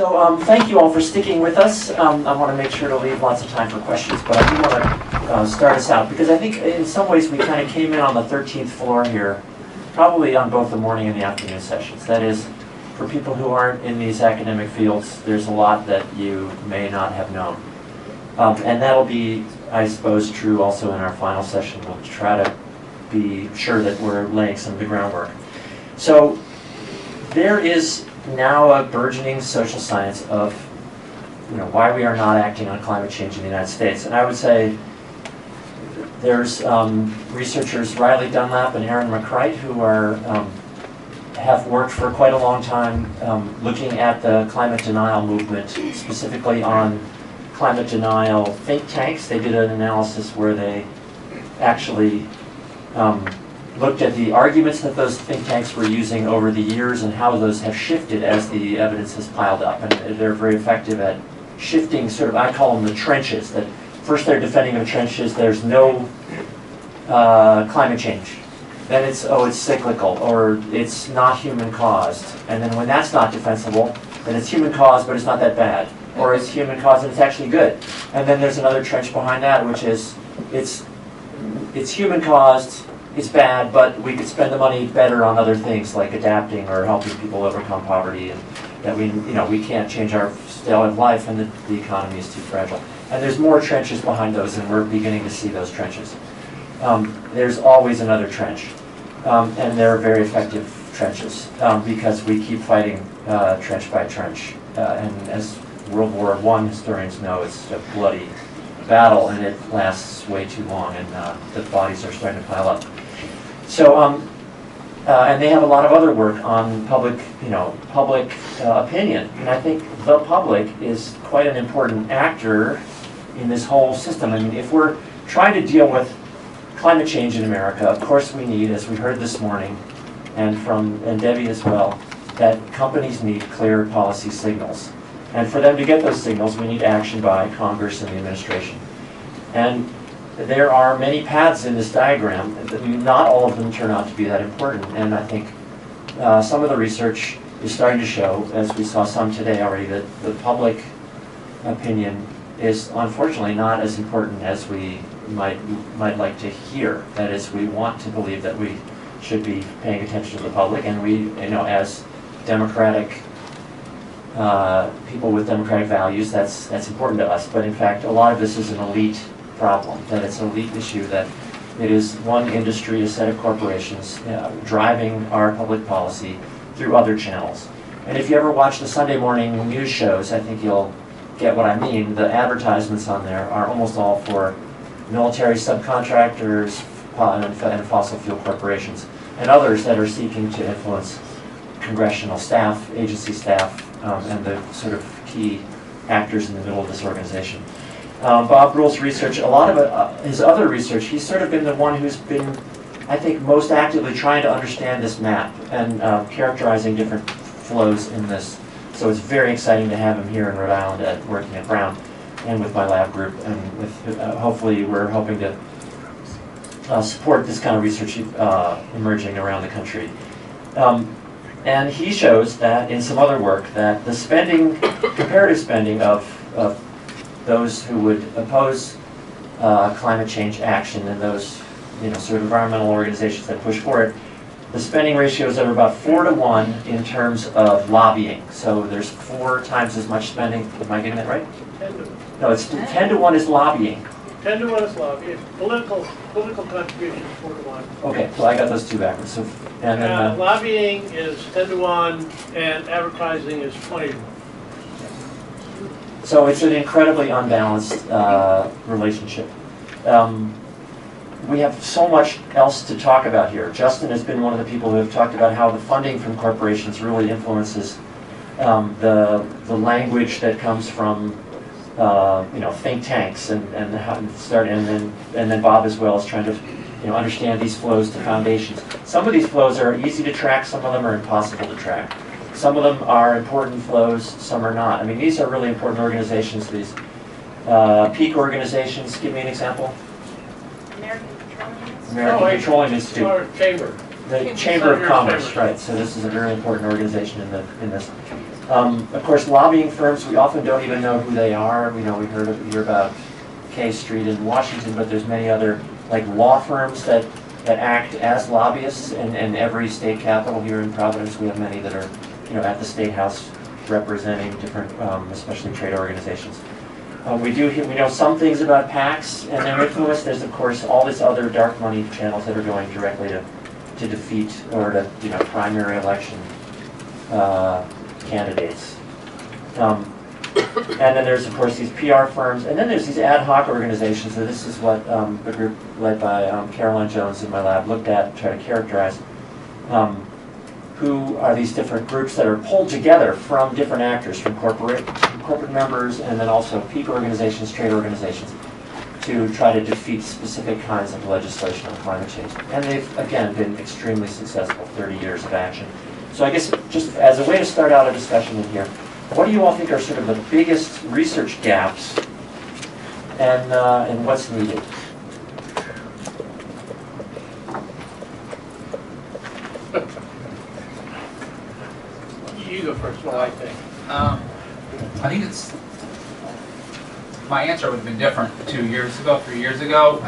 So thank you all for sticking with us. I want to make sure to leave lots of time for questions, but I do want to start us out because I think in some ways we kind of came in on the 13th floor here, probably on both the morning and the afternoon sessions. That is, for people who aren't in these academic fields, there's a lot that you may not have known. And that'll be, I suppose, true also in our final session. We'll try to be sure that we're laying some of the groundwork. So there is now a burgeoning social science of why we are not acting on climate change in the United States. And I would say there's researchers Riley Dunlap and Aaron McCreight who are have worked for quite a long time looking at the climate denial movement, specifically on climate denial think tanks. They did an analysis where they actually looked at the arguments that those think tanks were using over the years and how those have shifted as the evidence has piled up. And they're very effective at shifting sort of, I call them the trenches, that first they're defending the trenches, there's no climate change. Then it's cyclical, or it's not human caused. And then when that's not defensible, then it's human caused, but it's not that bad. Or it's human caused and it's actually good. And then there's another trench behind that, which is it's human caused, it's bad, but we could spend the money better on other things like adapting or helping people overcome poverty, and that we can't change our style of life, and the economy is too fragile. And there's more trenches behind those, and we're beginning to see those trenches. There's always another trench, and they're very effective trenches because we keep fighting trench by trench. And as World War I historians know, it's a bloody battle, and it lasts way too long, and the bodies are starting to pile up. So, and they have a lot of other work on public opinion, and I think the public is quite an important actor in this whole system. I mean, if we're trying to deal with climate change in America, of course we need, as we heard this morning, and Debbie as well, that companies need clear policy signals. And for them to get those signals, we need action by Congress and the administration. And there are many paths in this diagram. Not all of them turn out to be that important. And I think some of the research is starting to show, as we saw some today already, that the public opinion is unfortunately not as important as we might like to hear. That is, we want to believe that we should be paying attention to the public, and we, as democratic people with democratic values, that's important to us. But in fact, a lot of this is an elite problem, that it's an elite issue, that it is one industry, a set of corporations driving our public policy through other channels. And if you ever watch the Sunday morning news shows, I think you'll get what I mean. The advertisements on there are almost all for military subcontractors and fossil fuel corporations, and others that are seeking to influence congressional staff, agency staff, and the sort of key actors in the middle of this organization. Bob Brule's research, a lot of his other research, he's sort of been the one who's been, I think, most actively trying to understand this map and characterizing different flows in this. So it's very exciting to have him here in Rhode Island working at Brown and with my lab group, and with hopefully we're hoping to support this kind of research emerging around the country. And he shows that in some other work that the spending, comparative spending of those who would oppose climate change action and those sort of environmental organizations that push for it, the spending ratios are about 4 to 1 in terms of lobbying. So there's 4 times as much spending. Am I getting that right? 10 to 1. No, it's 10 to 1 is lobbying. 10 to 1 is lobbying. Political contribution is 4 to 1. Okay, so I got those two backwards. So, and then lobbying is 10 to 1, and advertising is 20 to 1. So it's an incredibly unbalanced relationship. We have so much else to talk about here. Justin has been one of the people who have talked about how the funding from corporations really influences the language that comes from think tanks and then Bob as well is trying to understand these flows to foundations. Some of these flows are easy to track. Some of them are impossible to track. Some of them are important flows, some are not. I mean, these are really important organizations, these peak organizations. Give me an example. American Petroleum Institute. Our chamber. The Chamber of Commerce, right. So this is a very important organization in this. Of course, lobbying firms, we often don't even know who they are. We hear about K Street in Washington, but there's many other like law firms that act as lobbyists in every state capital. Here in Providence, we have many that are, at the State House representing different, especially trade organizations. We know some things about PACs and their influence. There's of course all this other dark money channels that are going directly to defeat or to primary election candidates. And then there's of course these PR firms, and then there's these ad hoc organizations. So this is what the group led by Caroline Jones in my lab looked at and tried to characterize. Who are these different groups that are pulled together from different actors, from corporate members, and then also peak organizations, trade organizations, to try to defeat specific kinds of legislation on climate change. And they've, again, been extremely successful, 30 years of action. So I guess just as a way to start out a discussion in here, what do you all think are sort of the biggest research gaps and what's needed? You go first, well, I think. I think it's, my answer would have been different 2 years ago, 3 years ago.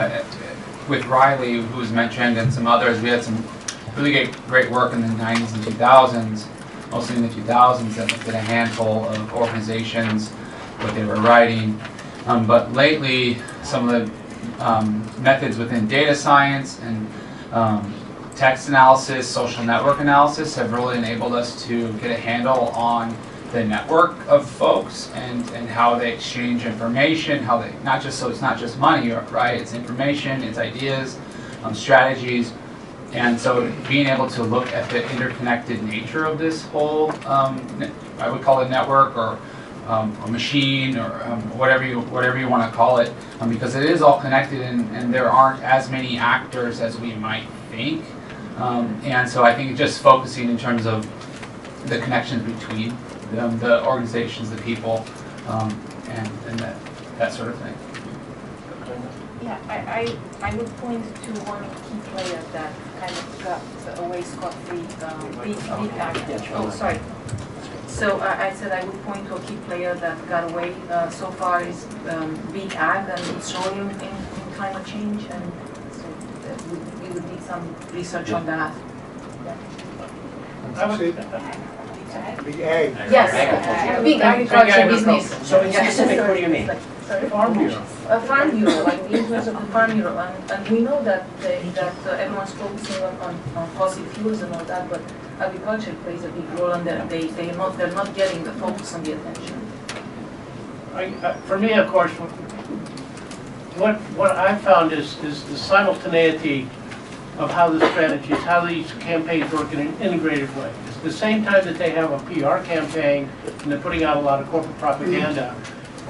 With Riley, who was mentioned, and some others, we had some really great work in the 90s and 2000s, mostly in the 2000s, that looked at a handful of organizations, what they were writing. But lately, some of the methods within data science and text analysis, social network analysis have really enabled us to get a handle on the network of folks and how they exchange information, how they, so it's not just money, right? It's information, it's ideas, strategies. And so being able to look at the interconnected nature of this whole, I would call it network or a machine or whatever you want to call it, because it is all connected and there aren't as many actors as we might think. And so I think just focusing in terms of the connections between them, the organizations, the people, and that sort of thing. Yeah, I would point to one key player that kind of got away scot-free, big actor. Oh, sorry. So I said I would point to a key player that got away so far is big ag and its role in climate change, and so we would need some research on that. Big ag. Yes, big agriculture business. So in specific, what do you mean? Farm Bureau. A farm bureau, like the influence of the farm bureau, and we know that everyone's focusing on fossil fuels and all that, but agriculture plays a big role, and they're not getting the focus and the attention. For me, of course, what I found is the simultaneity of how the strategies, how these campaigns work in an integrated way. It's the same time that they have a PR campaign and they're putting out a lot of corporate propaganda.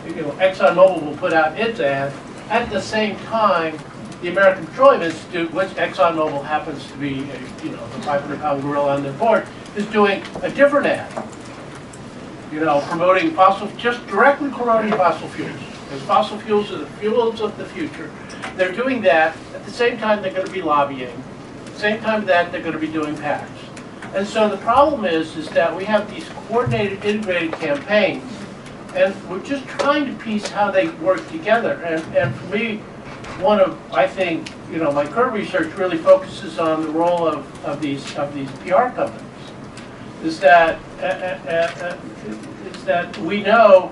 ExxonMobil will put out its ad. At the same time, the American Petroleum Institute, which ExxonMobil happens to be, the 500-pound gorilla on their board, is doing a different ad. Promoting just directly promoting fossil fuels. Because fossil fuels are the fuels of the future. They're doing that. At the same time, they're going to be lobbying. At the same time that they're going to be doing PACs. And so the problem is that we have these coordinated, integrated campaigns, and we're just trying to piece how they work together. And for me, I think, my current research really focuses on the role of these PR companies. Is that we know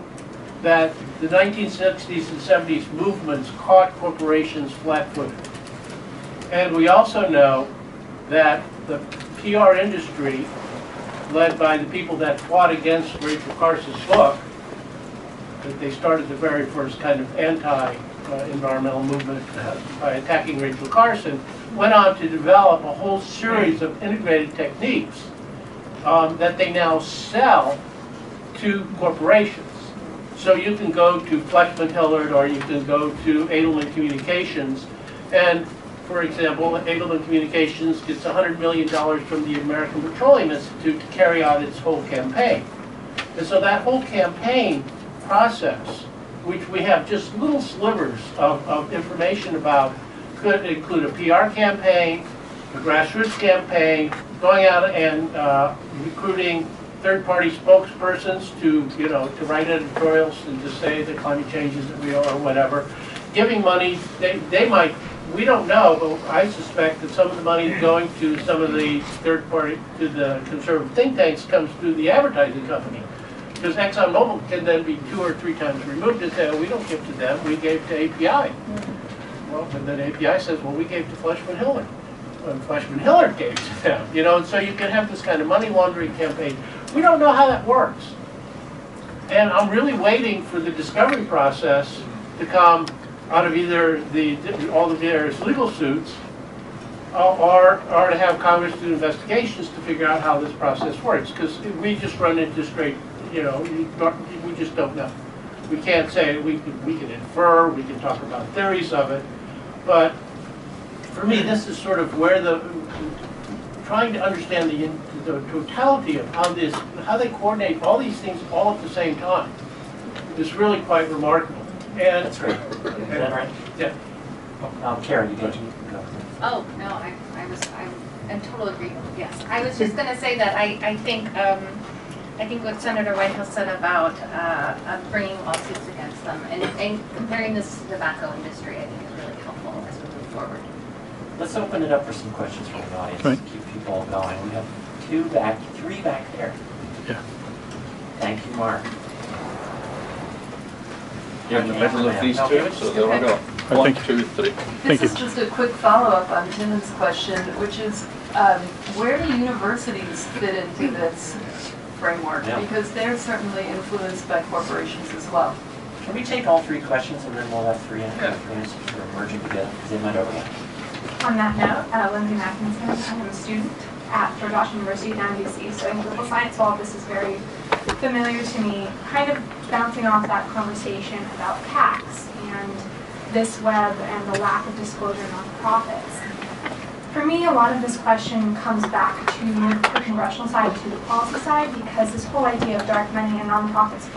that the 1960s and 70s movements caught corporations flat-footed. And we also know that the PR industry, led by the people that fought against Rachel Carson's book, that they started the very first kind of anti-environmental movement by attacking Rachel Carson, went on to develop a whole series of integrated techniques that they now sell to corporations. So you can go to Fleishman Hillard or you can go to Edelman Communications, and for example, Edelman Communications gets $100 million from the American Petroleum Institute to carry out its whole campaign. And so that whole campaign process, which we have just little slivers of information about, could include a PR campaign, a grassroots campaign, going out and recruiting third-party spokespersons to, to write editorials and to say that climate change isn't real or whatever. Giving money, they might, we don't know, but I suspect that some of the money going to some of the third-party, to the conservative think tanks comes through the advertising company. Because ExxonMobil can then be 2 or 3 times removed and say, oh, we don't give to them, we gave to API. Well, and then API says, well, we gave to Fleishman-Hillard. Well, Fleishman-Hillard gave to them, and so you can have this kind of money laundering campaign. We don't know how that works. And I'm really waiting for the discovery process to come out of either all the various legal suits or to have Congress do investigations to figure out how this process works. Because we just run into straight, we just don't know. We can't say, we can infer, we can talk about theories of it, but for me, this is sort of where trying to understand the totality of how they coordinate all these things all at the same time is really quite remarkable. And That's great. Is that right? Yeah. Karen, you go. Oh, no, I totally agree. Yes, I was just going to say that I think what Senator Whitehouse said about bringing lawsuits against them and comparing this to the tobacco industry, I think is really helpful as we move forward. Let's open it up for some questions from the audience. Right. Keep people going. We have 3 back there. Yeah. Thank you, Mark. You're in the middle of these two, so there we go. Thank 1, 2, 3. Thank This you. is just a quick follow-up on Tim's question, which is where do universities fit into this framework? Yeah. Because they're certainly influenced by corporations as well. Can we take all 3 questions and then we'll have 3 Yeah. answers for merging together because they might overlap. On that note, Lindsay Mackinson, I'm a student at George Washington University down in DC, studying political science. All of this is very familiar to me, kind of bouncing off that conversation about PACs and this web and the lack of disclosure in nonprofits. For me, a lot of this question comes back to the congressional side, to the policy side, because this whole idea of dark money and nonprofits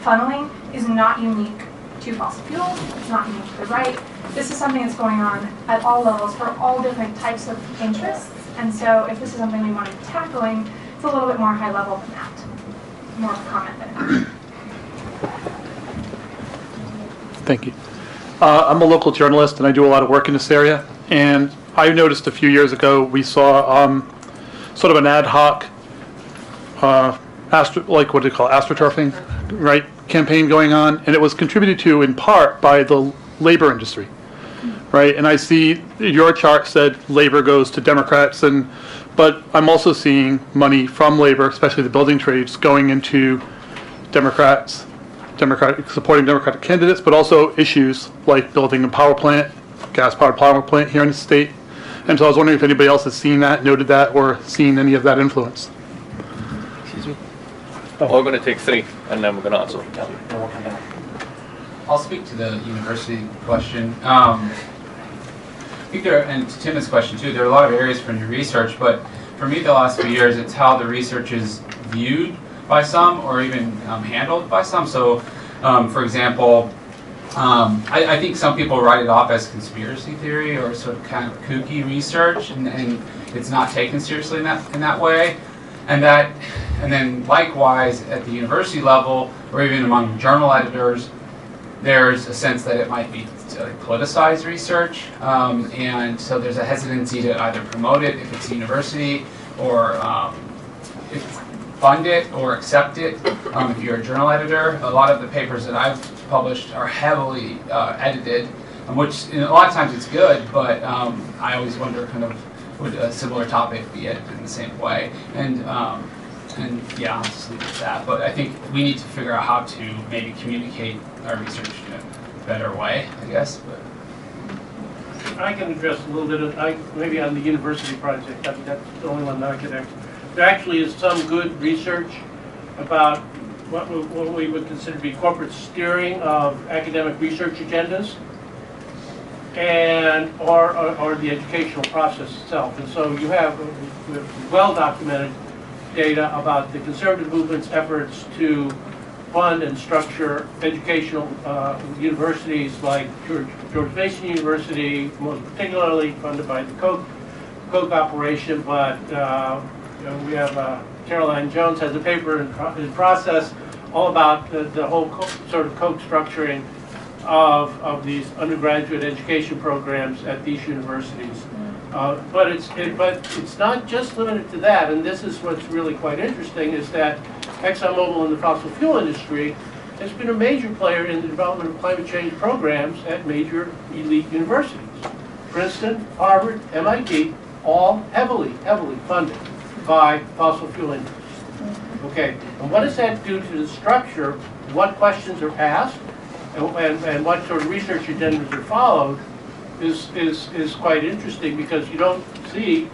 funneling is not unique to fossil fuels, it's not unique to the right. This is something that's going on at all levels for all different types of interests, and so if this is something we want to be tackling, it's a little bit more high level than that. More of a comment than an action. Thank you. I'm a local journalist and I do a lot of work in this area. And I noticed a few years ago we saw sort of an ad hoc, astroturfing, right, campaign going on, and it was contributed to in part by the labor industry, right? And I see your chart said labor goes to Democrats, but I'm also seeing money from labor, especially the building trades, going into Democrats. Supporting Democratic candidates, but also issues like building a power plant, gas-powered power plant here in the state. And so I was wondering if anybody else has seen that, noted that, or seen any of that influence. Excuse me? We're going to take 3, and then we're going to answer. Then we'll come back. I'll speak to the university question. I think and to Tim's question too, there are a lot of areas for new research, but for me the last few years, it's how the research is viewed by some or even handled by some. So, for example, I think some people write it off as conspiracy theory or sort of kind of kooky research, and it's not taken seriously in that way. And then likewise at the university level or even among journal editors, there's a sense that it might be politicized research, and so there's a hesitancy to either promote it if it's a university or fund it or accept it if you're a journal editor. A lot of the papers that I've published are heavily edited, which a lot of times it's good, but I always wonder kind of would a similar topic be edited in the same way? And yeah, I'll just leave it at that. But I think we need to figure out how to maybe communicate our research in a better way, I guess. But I can address a little bit of, maybe on the university project. That's the only one that I could actually. There actually is some good research about what we would consider to be corporate steering of academic research agendas and or the educational process itself. And so you have well-documented data about the conservative movement's efforts to fund and structure educational universities like George Mason University, most particularly funded by the Koch operation, but we have Caroline Jones has a paper in process all about the whole sort of code structuring of these undergraduate education programs at these universities. But it's not just limited to that, and this is what's really quite interesting, is that ExxonMobil in the fossil fuel industry has been a major player in the development of climate change programs at major elite universities. Princeton, Harvard, MIT, all heavily funded by fossil fuel industry. Okay, and what does that do to the structure? What questions are asked and what sort of research agendas are followed is quite interesting, because you don't see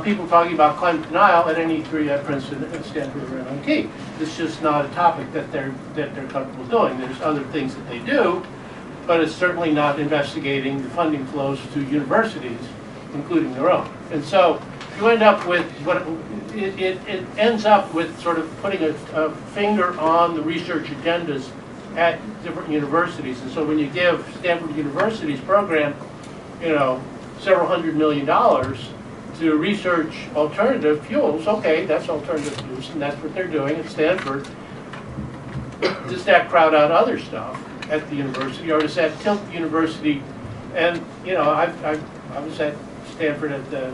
people talking about climate denial at any three at Princeton, at Stanford, or MIT. It's just not a topic that they're comfortable doing. There's other things that they do, but it's certainly not investigating the funding flows to universities, including their own. And so you end up with what it ends up with, sort of putting a finger on the research agendas at different universities. And so when you give Stanford University's program, several $100 million to research alternative fuels, okay, that's alternative fuels, and that's what they're doing at Stanford. Does that crowd out other stuff at the university, or does that tilt the university? And I was at Stanford at the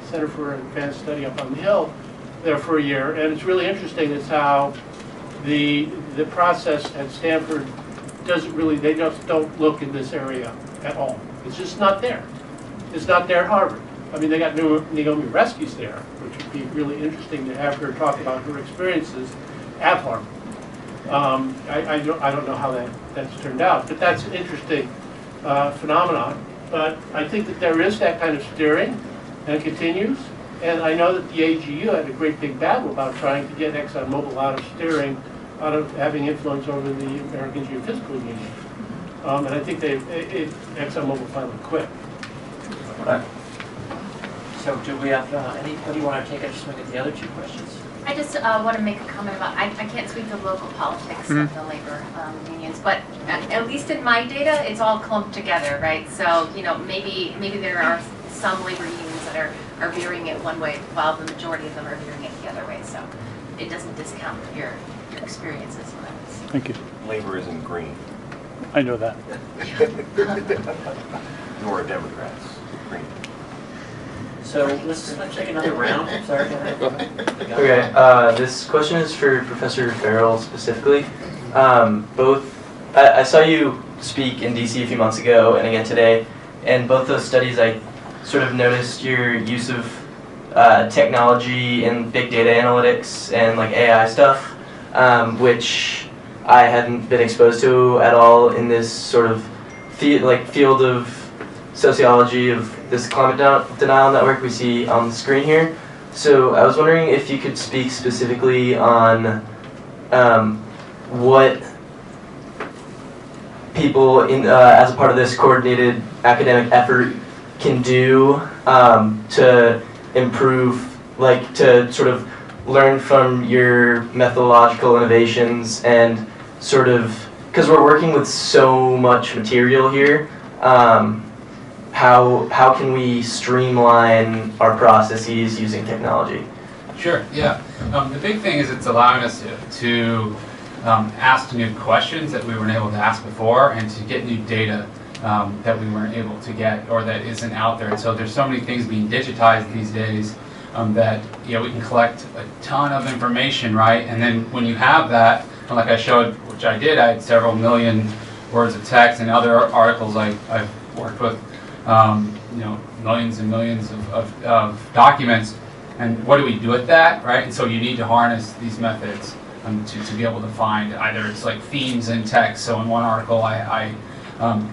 Center for Advanced Study up on the Hill there for a year, and it's really interesting is how the process at Stanford doesn't really, they just don't look in this area at all. It's just not there. It's not there at Harvard. I mean, they got Naomi Oreskes there, which would be really interesting to have her talk about her experiences at Harvard. I don't know how that's turned out, but that's an interesting phenomenon. But I think that there is that kind of steering, and it continues. And I know that the AGU had a great big battle about trying to get ExxonMobil out of steering, out of having influence over the American Geophysical Union. And I think ExxonMobil finally quit. Right. So do we have, anybody want to take a swing at the other two questions? I just want to make a comment about, I can't speak to local politics of the labor unions, but at least in my data, it's all clumped together, right? So, maybe there are some labor unions that are veering it one way, while the majority of them are veering it the other way. So it doesn't discount your experiences. Thank you. Labor isn't green. I know that. Nor are Democrats green. So let's take another round. Sorry, go ahead. Okay, this question is for Professor Farrell specifically. I saw you speak in DC a few months ago and again today, and both those studies I sort of noticed your use of technology and big data analytics and like AI stuff, which I hadn't been exposed to at all in this sort of field of sociology of this climate denial network we see on the screen here. So I was wondering if you could speak specifically on what people as a part of this coordinated academic effort can do to improve, to sort of learn from your methodological innovations and sort of, because we're working with so much material here, how can we streamline our processes using technology? Sure, yeah. The big thing is it's allowing us to ask new questions that we weren't able to ask before, and to get new data that we weren't able to get, or that isn't out there. And so there's so many things being digitized these days that we can collect a ton of information, right? And then when you have that, and like I showed, which I did, I had several million words of text, and other articles I've worked with, millions and millions of documents. And what do we do with that, right? And so you need to harness these methods to be able to find either it's like themes in text. So in one article, I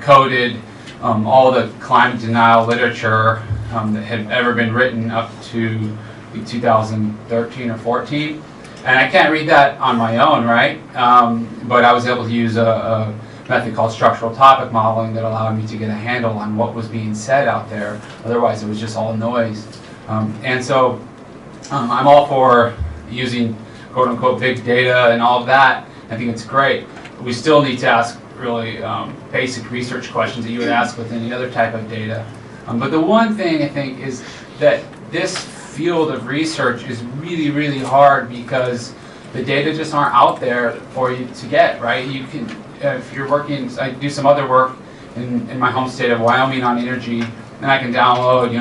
coded all the climate denial literature that had ever been written up to 2013 or 14. And I can't read that on my own, right? But I was able to use a method called structural topic modeling that allowed me to get a handle on what was being said out there. Otherwise, it was just all noise. And so I'm all for using quote-unquote big data and all of that. I think it's great. But we still need to ask really basic research questions that you would ask with any other type of data. But the one thing I think is that this field of research is really, really hard because the data just aren't out there for you to get, right? You can, if you're working, I do some other work in my home state of Wyoming on energy, and I can download,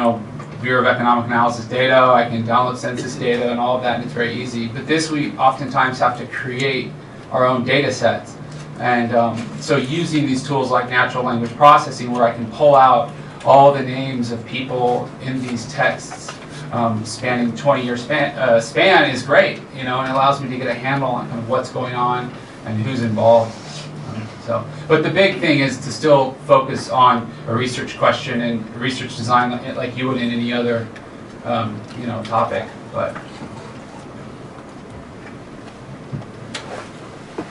Bureau of Economic Analysis data, I can download census data and all of that, and it's very easy. But this, we oftentimes have to create our own data sets. And so using these tools like natural language processing, where I can pull out all the names of people in these texts spanning 20-year span is great, and it allows me to get a handle on kind of what's going on and who's involved. But the big thing is to still focus on a research question and research design like you would in any other, topic. But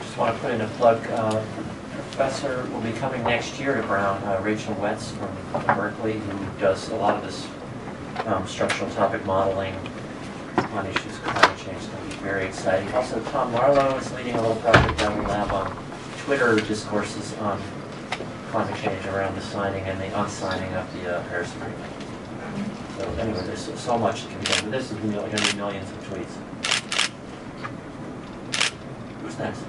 just want to put in a plug. Professor will be coming next year to Brown, Rachel Wetz from Berkeley, who does a lot of this structural topic modeling on issues of climate change. It's going to be very exciting. Also, Tom Marlowe is leading a little project down the lab on Twitter discourses on climate change around the signing and the unsigning of the Paris Agreement. So anyway, there's so much that can be done. But this is going to be millions of tweets. Who's next?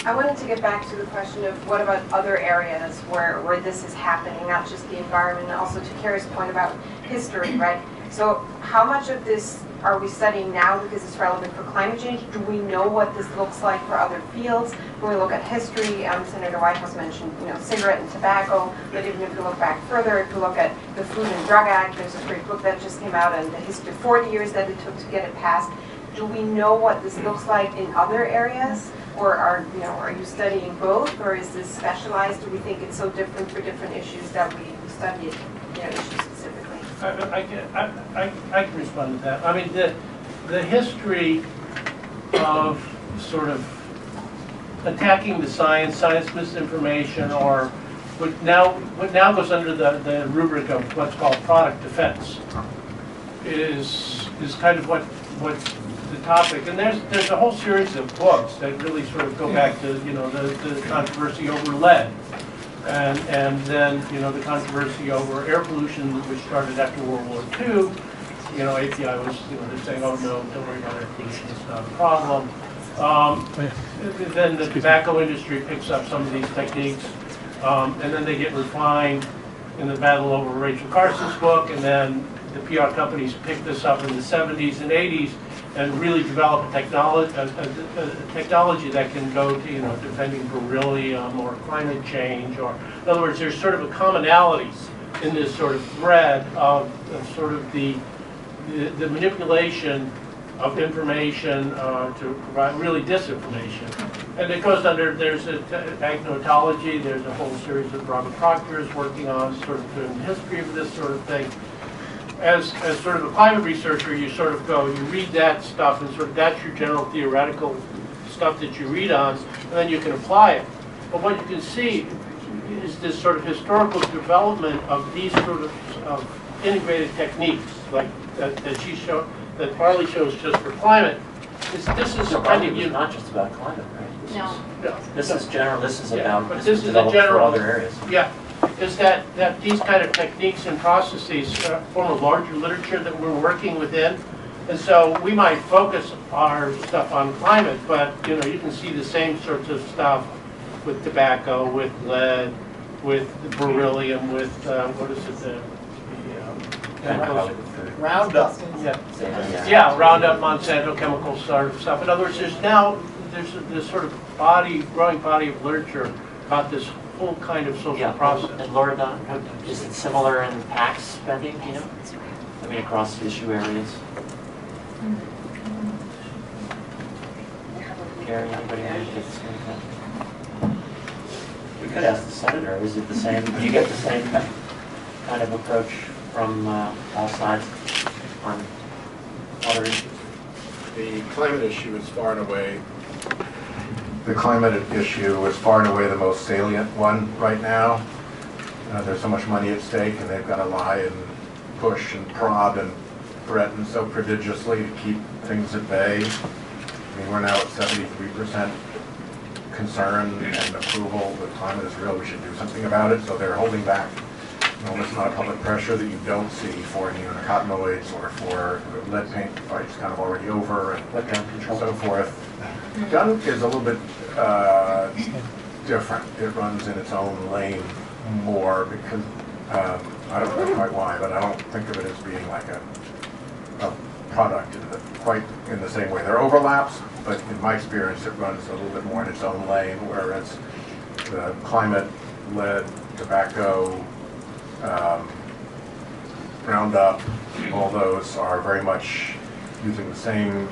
I wanted to get back to the question of what about other areas where this is happening, not just the environment, and also to Carrie's point about history, right? So how much of this are we studying now because it's relevant for climate change? Do we know what this looks like for other fields? When we look at history, Senator Whitehouse mentioned, cigarette and tobacco, but even if we look back further, if we look at the Food and Drug Act, there's a great book that just came out on the history, 40 years that it took to get it passed. Do we know what this looks like in other areas? Or are you studying both, or is this specialized? Do we think it's so different for different issues that we study it, issues specifically? I can respond to that. I mean, the history of sort of attacking the science misinformation, or what now goes under the rubric of what's called product defense, is kind of what the topic. And there's a whole series of books that really sort of go back to the controversy over lead. And then, the controversy over air pollution, which started after World War II. API was, they're saying, oh no, don't worry about air pollution, it's not a problem. Then the tobacco industry picks up some of these techniques, and then they get refined in the battle over Rachel Carson's book, and then the PR companies pick this up in the 70s and 80s and really develop a technology that can go to, defending beryllium or climate change, or in other words, there's sort of a commonality in this sort of thread of sort of the manipulation of information to provide really disinformation. And it goes under, there's agnotology, there's a whole series of Robert Proctor is working on sort of doing the history of this sort of thing. As sort of a climate researcher, you sort of go, you read that stuff, and sort of that's your general theoretical stuff that you read on, and then you can apply it. But what you can see is this sort of historical development of these sort of integrated techniques, like that she showed, that Farley shows just for climate. This is kind of not just about climate, right? No. This is general. This is about. But this is a general for other areas. Yeah. Is that these kind of techniques and processes form a larger literature that we're working within. And so we might focus our stuff on climate, but you can see the same sorts of stuff with tobacco, with lead, with beryllium, with what is it, Roundup. Yeah, Roundup, Monsanto chemical sort of stuff. In other words, there's this sort of growing body of literature about this whole kind of social process. And Laura, is it similar in PAC spending, I mean, across issue areas? Gary, anybody want to take this one? We could ask the senator, is it the same, do you get the same kind of approach from all sides on other issues? The climate issue is far and away the most salient one right now. There's so much money at stake, and they've got to lie and push and prod and threaten so prodigiously to keep things at bay. I mean, we're now at 73% concern and approval that climate is real, we should do something about it, so they're holding back enormous amount of public pressure that you don't see for neonicotinoids or for lead paint fight's kind of already over and so forth. Gun is a little bit different. It runs in its own lane more because, I don't know quite why, but I don't think of it as being like a product quite in the same way. There are overlaps, but in my experience it runs a little bit more in its own lane, whereas the climate, lead, tobacco, Roundup, all those are very much using the same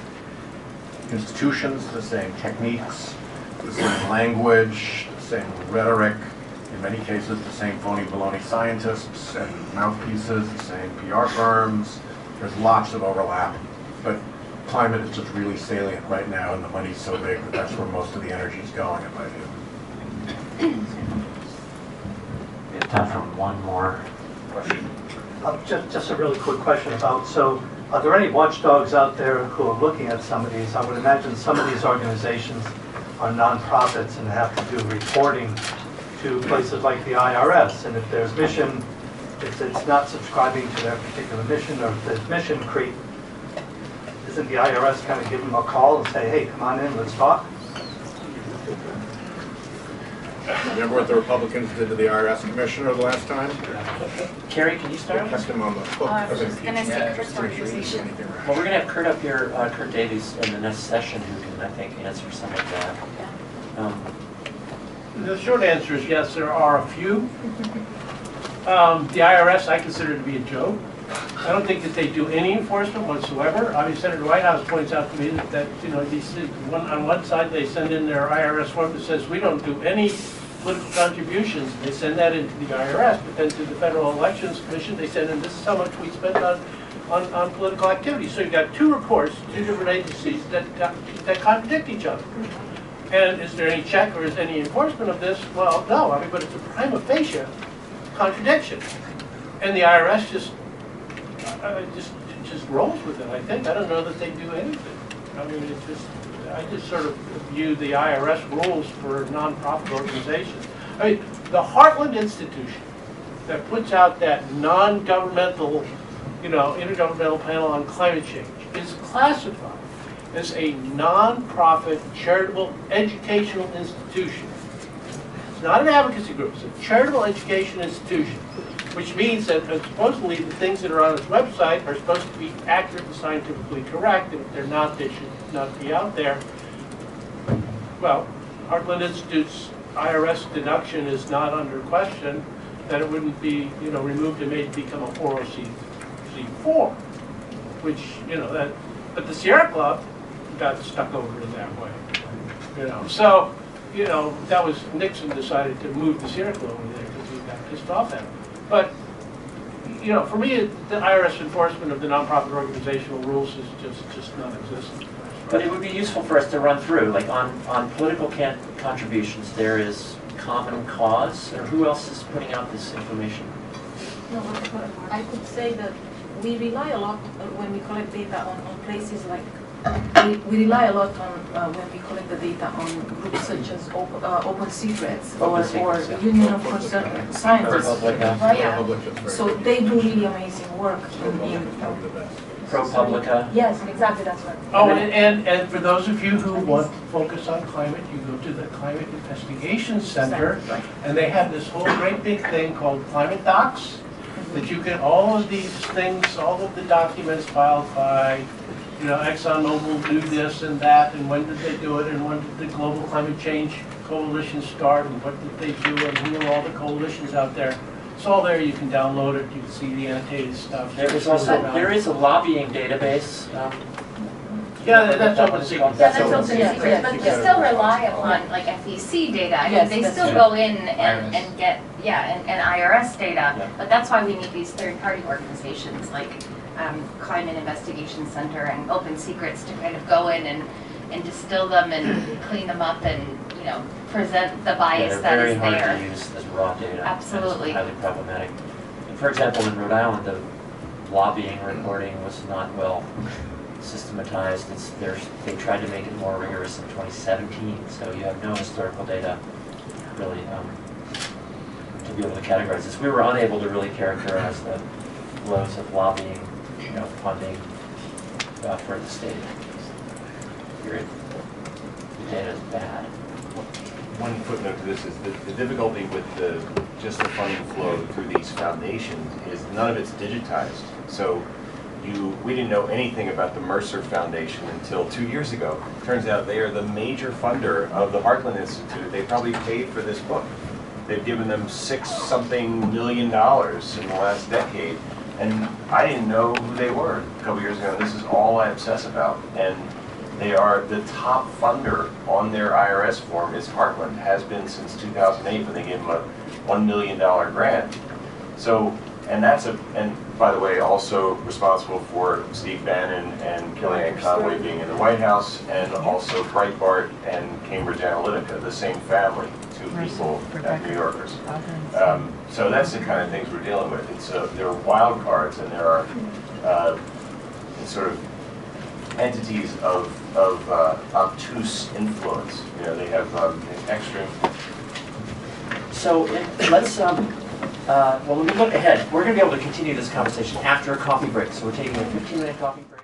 institutions, the same techniques, the same language, the same rhetoric, in many cases the same phony baloney scientists and mouthpieces, the same PR firms. There's lots of overlap, but climate is just really salient right now, and the money's so big that that's where most of the energy is going, in my view. We have time for one more question. Just a really quick question about, so are there any watchdogs out there who are looking at some of these? I would imagine some of these organizations are nonprofits and have to do reporting to places like the IRS, and if there's mission, if it's not subscribing to their particular mission, or if there's mission creep, isn't the IRS kind of give them a call and say, hey, come on in, let's talk? Remember what the Republicans did to the IRS commissioner the last time? Carrie, can you start? Kept him on the hook. I was just gonna say Kurt's organization. Well, we're going to have Kurt up here, Kurt Davies, in the next session, who can, I think, answer some of that. The short answer is yes, there are a few. The IRS I consider to be a joke. I don't think that they do any enforcement whatsoever. I mean, Senator Whitehouse points out to me that you know, on one side they send in their IRS form that says we don't do any political contributions. They send that into the IRS, but then to the Federal Elections Commission they send in, this is how much we spent on political activity. So you've got two reports, two different agencies that contradict each other. And is there any check or is there any enforcement of this? Well, no. I mean, but it's a prima facie contradiction, and the IRS just rolls with it. I think I don't know that they do anything. I mean, I just sort of view the IRS rules for nonprofit organizations. I mean, the Heartland Institution that puts out that non-governmental, intergovernmental panel on climate change is classified as a non-profit charitable educational institution. It's not an advocacy group, it's a charitable education institution, which means that supposedly the things that are on its website are supposed to be accurate and scientifically correct, and if they're not, they should not be out there. Well, Heartland Institute's IRS deduction is not under question, that it wouldn't be, removed and made to become a 403(c)(4), which, but the Sierra Club got stuck over in that way, So, that was, Nixon decided to move the Sierra Club over there because he got pissed off at it. But, for me, the IRS enforcement of the nonprofit organizational rules is just non-existent. But it would be useful for us to run through, like on political contributions, there is Common Cause, or who else is putting out this information? No, I could say that we rely a lot when we collect data on places like, we rely a lot on when we collect the data on groups such as Open Secrets or Union of Concerned Scientists. So they do really amazing work in ProPublica. Yes, exactly, that's right. Oh, and for those of you who want to focus on climate, you go to the Climate Investigation Center, and they have this whole great big thing called Climate Docs, that you get all of these things, all of the documents filed by, ExxonMobil do this and that, and when did they do it, and when did the Global Climate Change Coalition start, and what did they do, and who are all the coalitions out there. It's all there. You can download it. You can see the annotated stuff. There is a lobbying database. Yeah, that's open secret. Yeah, that's open secret, but they still rely upon like FEC data. I mean, they still go in and get, and IRS data, but that's why we need these third-party organizations like Climate Investigation Center and Open Secrets to kind of go in and distill them and clean them up and, present the bias that is there. They're very hard to use as raw data. Absolutely. It's highly problematic. For example, in Rhode Island, the lobbying reporting was not well systematized. They tried to make it more rigorous in 2017, so you have no historical data really to be able to categorize this. We were unable to really characterize the flows of lobbying, funding for the state. Period. The data is bad. One footnote to this is the difficulty with just the funding flow through these foundations is none of it's digitized. So we didn't know anything about the Mercer Foundation until 2 years ago. Turns out they are the major funder of the Heartland Institute. They probably paid for this book. They've given them $6-something million in the last decade. And I didn't know who they were a couple years ago. This is all I obsess about. And they are the top funder on their IRS form is Heartland, has been since 2008 when they gave them a $1 million grant. So, and by the way, also responsible for Steve Bannon and Kellyanne Conway being in the White House, and also Breitbart and Cambridge Analytica, the same family, two people at New Yorkers. So that's the kind of things we're dealing with. There are wild cards, and there are sort of entities of obtuse influence. They have extra. So let's well, let me look ahead. We're going to be able to continue this conversation after a coffee break. So we're taking a 15-minute coffee break.